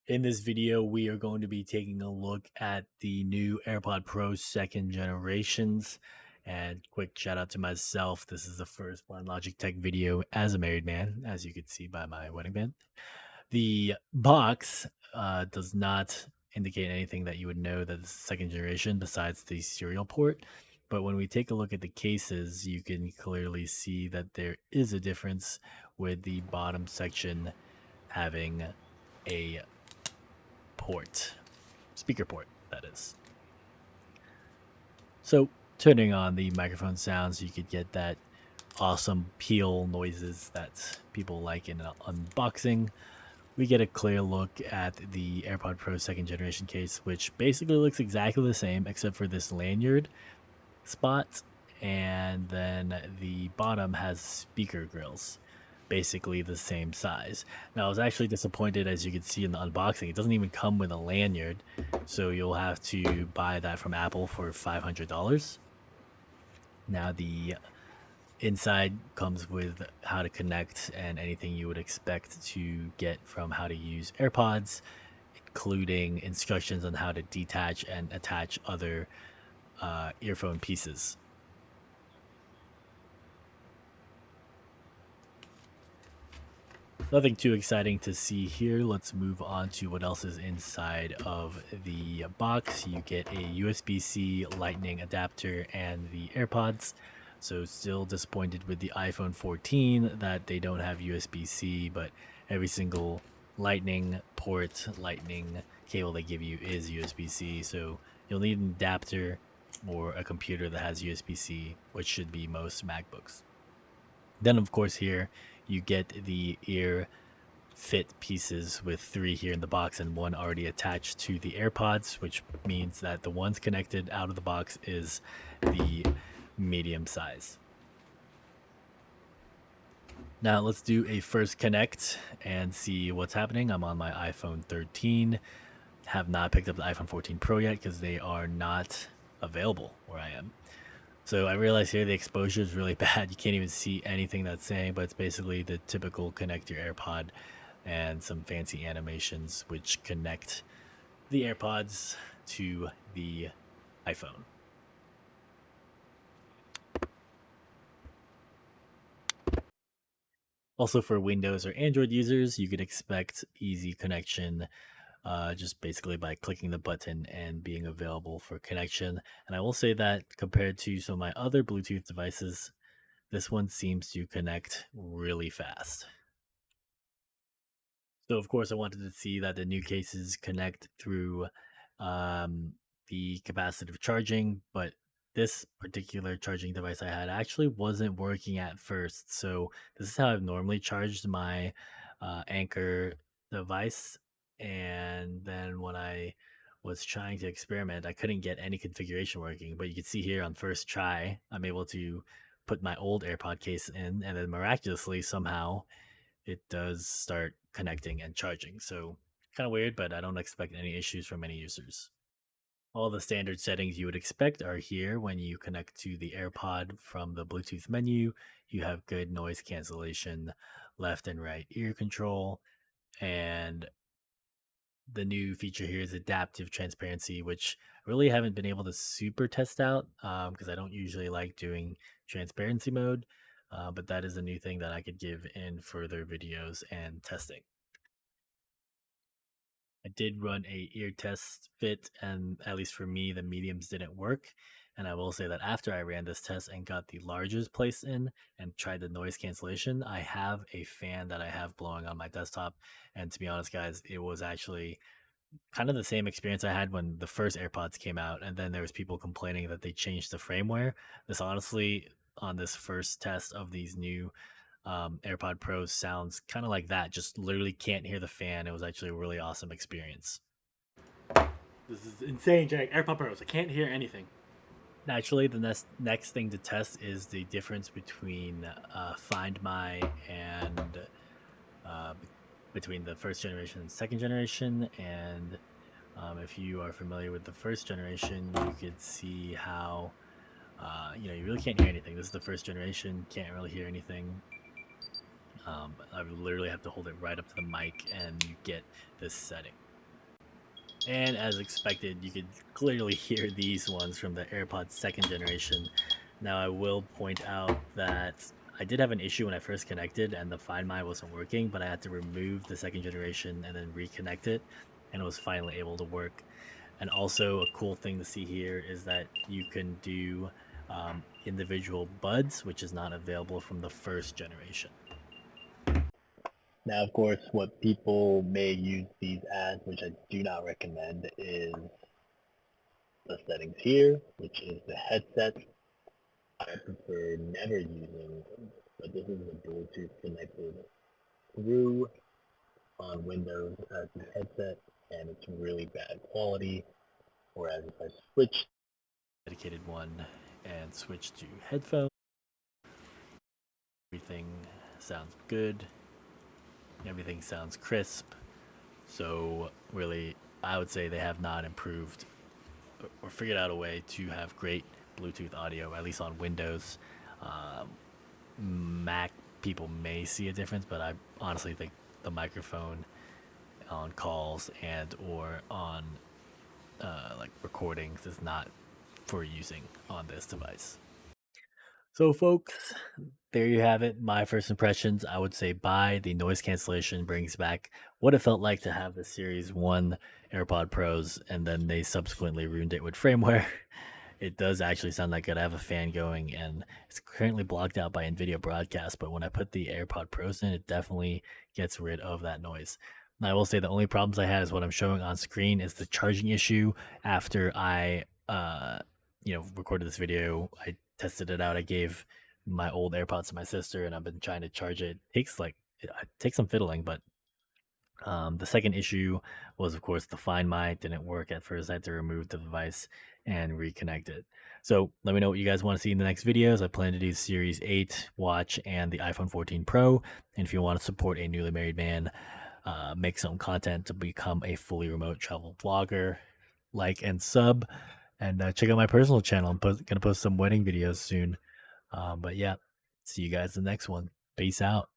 In this video, we are going to be taking a look at the new AirPod Pro second generations. And quick shout out to myself. This is the first Blind Logic Tech video as a married man, as you can see by my wedding band. The box does not indicate anything that you would know that it's second generation besides the serial port. But when we take a look at the cases, you can clearly see that there is a difference with the bottom section having a port, speaker port, that is. So turning on the microphone sounds, you could get that awesome peel noises that people like in an unboxing. We get a clear look at the AirPod Pro second generation case, which basically looks exactly the same except for this lanyard spot, and then the bottom has speaker grills, basically the same size. Now I was actually disappointed, as you can see in the unboxing, it doesn't even come with a lanyard, so you'll have to buy that from Apple for $500. Now the inside comes with how to connect and anything you would expect to get from how to use AirPods, including instructions on how to detach and attach other earphone pieces. Nothing too exciting to see here. Let's move on to what else is inside of the box. You get a USB-C Lightning adapter and the AirPods. So still disappointed with the iPhone 14 that they don't have USB-C, but every single Lightning port, Lightning cable they give you is USB-C. So you'll need an adapter or a computer that has USB-C, which should be most MacBooks. Then, of course, here you get the ear fit pieces with 3 here in the box and 1 already attached to the AirPods, which means that the ones connected out of the box is the medium size. Now let's do a first connect and see what's happening. I'm on my iPhone 13. Have not picked up the iPhone 14 Pro yet because they are not available where I am. So I realize here the exposure is really bad. You can't even see anything that's saying, but it's basically the typical connect your AirPod and some fancy animations which connect the AirPods to the iPhone. Also for Windows or Android users, you could expect easy connection just basically by clicking the button and being available for connection. And I will say that compared to some of my other Bluetooth devices, this one seems to connect really fast. So of course I wanted to see that the new cases connect through um, the capacitive charging, but this particular charging device I had actually wasn't working at first. So this is how I've normally charged my Anchor device. And then when I was trying to experiment, I couldn't get any configuration working. But you can see here on first try, I'm able to put my old AirPod case in, and then miraculously somehow it does start connecting and charging. So kind of weird, but I don't expect any issues from any users. All the standard settings you would expect are here when you connect to the AirPod from the Bluetooth menu. You have good noise cancellation, left and right ear control, and the new feature here is adaptive transparency, which I really haven't been able to super test out because I don't usually like doing transparency mode. But that is a new thing that I could give in further videos and testing. I did run a ear test fit, and at least for me, the mediums didn't work. And I will say that after I ran this test and got the largest placed in and tried the noise cancellation, I have a fan that I have blowing on my desktop. And to be honest, guys, it was actually kind of the same experience I had when the first AirPods came out, and then there was people complaining that they changed the firmware. This honestly, on this first test of these new AirPod Pros, sounds kind of like that. Just literally can't hear the fan. It was actually a really awesome experience. This is insane, Jack. AirPod Pros. I can't hear anything. Naturally, the next thing to test is the difference between Find My and uh, between the first generation and second generation. And if you are familiar with the first generation, you could see how you really can't hear anything. This is the first generation, can't really hear anything. I would literally have to hold it right up to the mic, and you get this setting. And as expected, you could clearly hear these ones from the AirPods second generation. Now, I will point out that I did have an issue when I first connected and the Find My wasn't working, but I had to remove the second generation and then reconnect it, and it was finally able to work. And also, a cool thing to see here is that you can do individual buds, which is not available from the first generation. Now, of course, what people may use these as, which I do not recommend, is the settings here, which is the headset. I prefer never using them, but this is the Bluetooth connected through on Windows as the headset, and it's really bad quality. Whereas if I switch, Dedicated one and switch to headphones. Everything sounds good. Everything sounds crisp. So, really, I would say they have not improved or figured out a way to have great Bluetooth audio, at least on Windows. Um, Mac people may see a difference, but I honestly think the microphone on calls and or on like recordings is not for using on this device. So, folks, there you have it. My first impressions. I would say buy. The noise cancellation brings back what it felt like to have the Series 1 AirPod Pros, and then they subsequently ruined it with firmware. It does actually sound that good. I have a fan going, and it's currently blocked out by NVIDIA Broadcast, but when I put the AirPod Pros in, it definitely gets rid of that noise. And I will say the only problems I had is what I'm showing on screen is the charging issue after I recorded this video. I tested it out. I gave my old AirPods to my sister, and I've been trying to charge it. It takes some fiddling, but the second issue was, of course, the Find My didn't work at first. I had to remove the device and reconnect it. So let me know what you guys want to see in the next videos. I plan to do Series 8 watch and the iPhone 14 Pro. And if you want to support a newly married man, make some content to become a fully remote travel vlogger, like and sub, and check out my personal channel. I'm gonna post some wedding videos soon. But yeah, see you guys in the next one. Peace out.